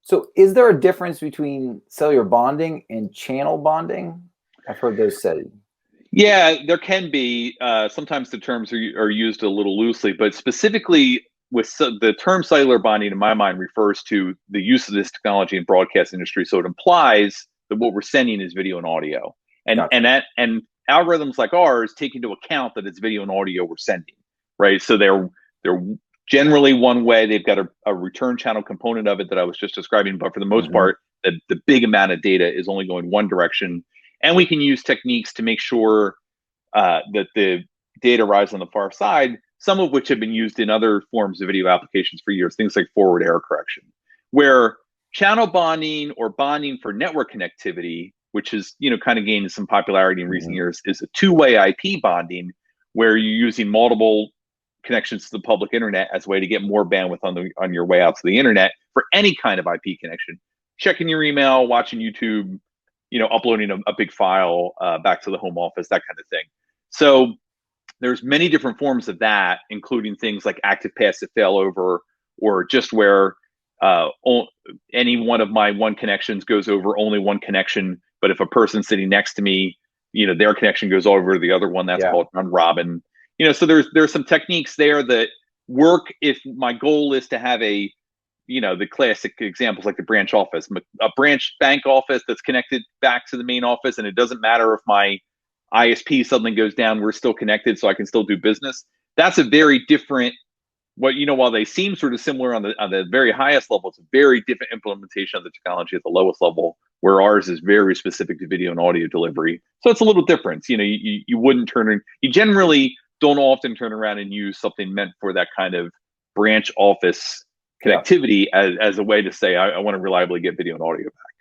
So is there a difference between cellular bonding and channel bonding? I've heard those said. Yeah, there can be. Sometimes the terms are used a little loosely, but specifically with the term cellular bonding, in my mind, refers to the use of this technology in broadcast industry. So it implies that what we're sending is video and audio, and Gotcha. and algorithms like ours take into account that it's video and audio we're sending, right? So they're generally one way. They've got a return channel component of it that I was just describing, but for the most part, the big amount of data is only going one direction. And we can use techniques to make sure that the data arrives on the far side, some of which have been used in other forms of video applications for years, things like forward error correction, where channel bonding or bonding for network connectivity, which is kind of gained some popularity in recent years, is a two-way IP bonding, where you're using multiple connections to the public internet as a way to get more bandwidth on your way out to the internet for any kind of IP connection. Checking your email, watching YouTube, uploading a big file back to the home office, that kind of thing. So there's many different forms of that, including things like active passive failover, or just where any one of my one connections goes over only one connection, but if a person sitting next to me, their connection goes over to the other one. That's called round robin. So there's some techniques there that work if my goal is to have the classic examples like the branch office, a branch bank office that's connected back to the main office, and it doesn't matter if my ISP suddenly goes down, we're still connected, so I can still do business. That's a very different, while they seem sort of similar on the very highest level, it's a very different implementation of the technology at the lowest level, where ours is very specific to video and audio delivery. So it's a little different. You wouldn't you generally don't often turn around and use something meant for that kind of branch office connectivity as a way to say, I want to reliably get video and audio back.